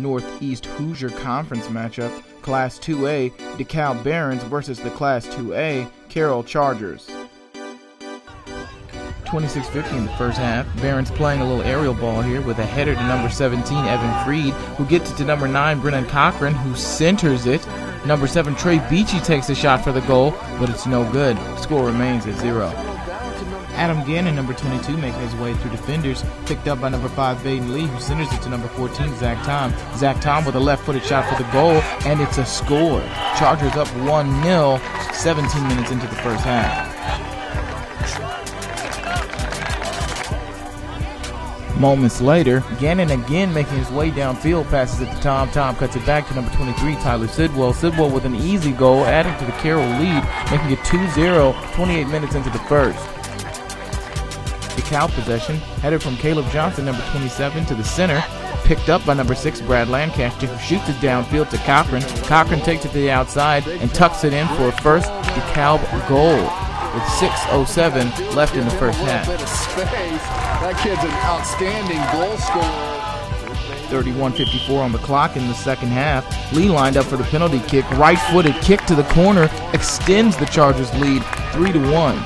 Northeast Hoosier Conference matchup, Class 2A, DeKalb Barons versus the Class 2A, Carroll Chargers. 26-50 in the first half. Barons playing a little aerial ball here with a header to number 17, Evan Freed, who gets it to number 9, Brennan Cochran, who centers it. Number 7, Trey Beachy takes a shot for the goal, but it's no good. Score remains at 0. Adam Gannon, number 22, making his way through defenders, picked up by number 5, Baden Lee, who centers it to number 14, Zach Tom. Zach Tom with a left-footed shot for the goal, and it's a score. Chargers up 1-0, 17 minutes into the first half. Moments later, Gannon again making his way downfield, passes it to Tom. Tom cuts it back to number 23, Tyler Sidwell. Sidwell with an easy goal, adding to the Carroll lead, making it 2-0, 28 minutes into the first. DeKalb possession, headed from Caleb Johnson, number 27, to the center, picked up by number 6, Brad Lancaster, who shoots it downfield to Cochran. Cochran takes it to the outside and tucks it in for a first DeKalb goal, with 6:07 left in the first half. That kid's an outstanding goal scorer. 31:54 on the clock in the second half. Lee lined up for the penalty kick. Right-footed kick to the corner extends the Chargers' lead 3-1.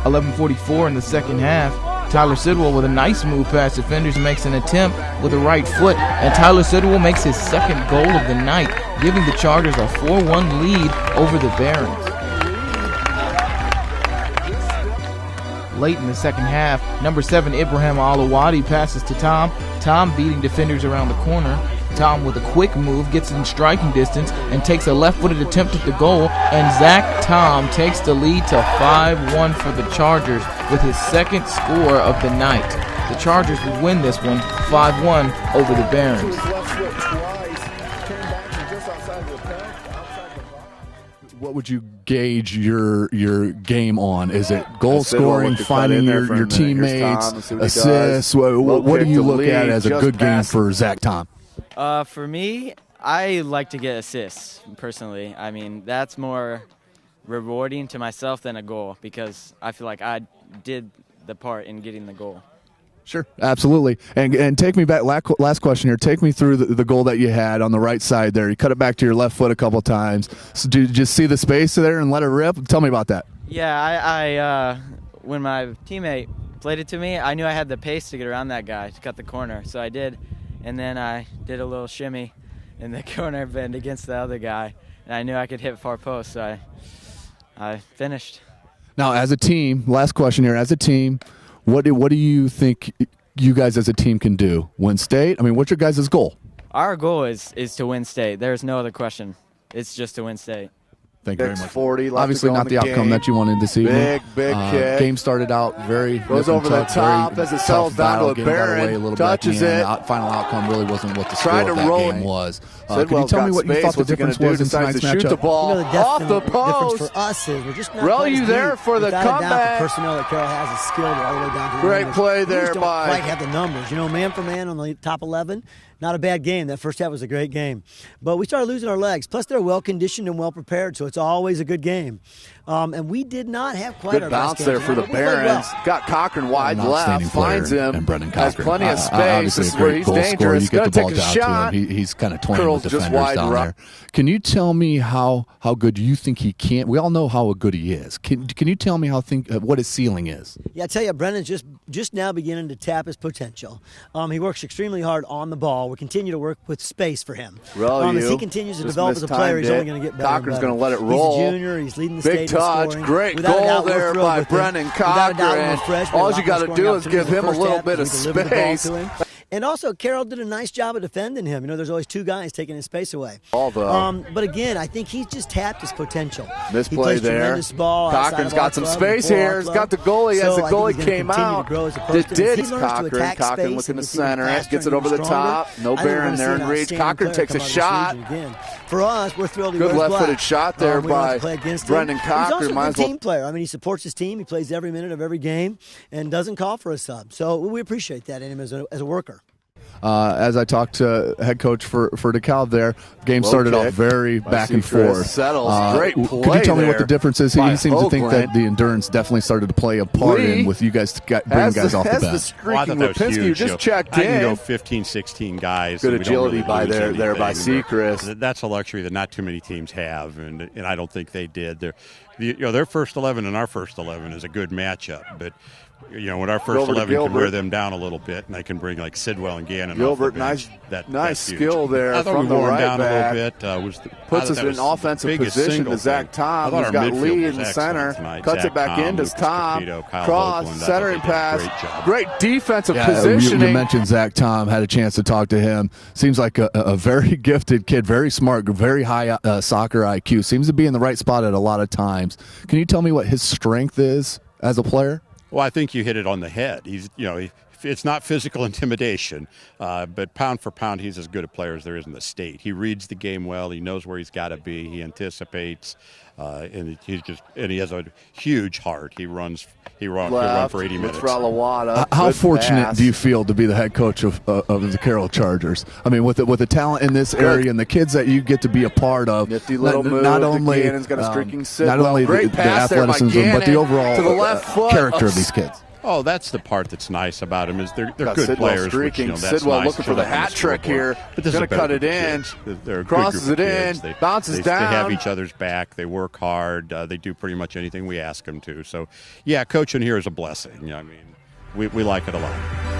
11:44 in the second half. Tyler Sidwell with a nice move past defenders makes an attempt with the right foot, and Tyler Sidwell makes his second goal of the night, giving the Chargers a 4-1 lead over the Barons. Late in the second half, number 7, Ibrahim Alawadi passes to Tom. Tom beating defenders around the corner. Tom with a quick move gets in striking distance and takes a left-footed attempt at the goal, and Zach Tom takes the lead to 5-1 for the Chargers with his second score of the night. The Chargers would win this one 5-1 over the Barons. What would you gauge your game on? Is it goal scoring, finding your teammates, assists? What do you look at as a good game for Zach Tom? For me, I like to get assists, personally. I mean, that's more rewarding to myself than a goal because I feel like I did the part in getting the goal. Sure, absolutely. And take me back, last question here. Take me through the goal that you had on the right side there. You cut it back to your left foot a couple of times. So did you just see the space there and let it rip? Tell me about that. Yeah, I when my teammate played it to me, I knew I had the pace to get around that guy to cut the corner, so I did. And then I did a little shimmy in the corner bend against the other guy, and I knew I could hit far post, so I finished. Now, as a team, last question here. As a team, what do you think you guys as a team can do? Win state? I mean, what's your guys' goal? Our goal is to win state. There's no other question. It's just to win state. Thank you very much. 40, obviously not the outcome that you wanted this evening. Big kick. Game started out very goes over the top as it settles down to a Baron. Touches it. Final outcome really wasn't what the score Trying of to that roll game was. Could you tell me what you thought the difference was in tonight's matchup? Shoot the ball off the post. Difference for us is we're just not Rel, you there for the comeback? The personnel that Carroll has is skilled all the way down to the Great numbers. play there we just don't by quite have the numbers. You know, man for man on the top 11. Not a bad game. That first half was a great game. But we started losing our legs. Plus, they're well-conditioned and well-prepared, so it's always a good game. And we did not have quite good our bounce best there game. for the Barons. Well. Got Cochran wide left, finds him, and Brendan has Cochran. plenty of space. This is where he's dangerous. Going to take a shot. He's kind of toying Curls with just defenders wide down there. Can you tell me how good you think he can? We all know how good he is. Can you tell me what his ceiling is? Yeah, I tell you, Brendan's just now beginning to tap his potential. He works extremely hard on the ball. We continue to work with space for him. As he continues to develop as a player, he's only going to get better. Cochran's going to let it roll. He's a junior. He's leading the big state touch, in scoring. great Without goal doubt, there by Brendan Cochran. All you got to do is give him a little bit of space. And also, Carroll did a nice job of defending him. You know, there's always two guys taking his space away. But again, I think he's just tapped his potential. Misplay there. Cochran's got some space here. He's got the goalie as the goalie came out. Did Cochran. Cochran looking to center it. Gets it over the top. No Baron there in reach. Cochran takes a shot. For us, we're thrilled. Good left-footed shot there by Brendan Cochran. He's also a team player. I mean, he supports his team. He plays every minute of every game and doesn't call for a sub. So we appreciate that in him as a worker. As I talked to head coach for DeKalb there, game started off very back and forth. Settles. Great play. Could you tell me what the difference is? He seems to think that the endurance definitely started to play a part in with you guys bringing guys off the bench. I thought that was huge. Just checked in. I can go 15, 16 guys. Good agility by there by Seacrest. That's a luxury that not too many teams have, and I don't think they did. Their first 11 and our first 11 is a good matchup, but when our first 11 can wear them down a little bit, and they can bring like Sidwell and Gannon Gilbert, off the bench, nice skill there. I thought from we wore the right down back. a little bit. Puts us in an offensive position to Zach Tom, who's got lead in the center. Cuts it back into Tom. Cross, centering pass. Great defensive positioning. You mentioned Zach Tom. Had a chance to talk to him. Seems like a very gifted kid, very smart, very high soccer IQ. Seems to be in the right spot at a lot of times. Can you tell me what his strength is as a player? Well, I think you hit it on the head. It's not physical intimidation, but pound for pound, he's as good a player as there is in the state. He reads the game well. He knows where he's got to be. He anticipates, and he has a huge heart. He'll run for 80 minutes. How fortunate do you feel to be the head coach of the Carroll Chargers? I mean, with the talent in this area and the kids that you get to be a part of, nifty little move. Not only Great the athleticism, but the overall to the left foot character of these kids. Oh, that's the part that's nice about him is they're good Sidwell players. Streaking. Which, that's Sidwell nice looking for the hat trick here. But this going to cut it in. Crosses it in. Bounces down. They have each other's back. They work hard. They do pretty much anything we ask them to. So, yeah, coaching here is a blessing. I mean, we like it a lot.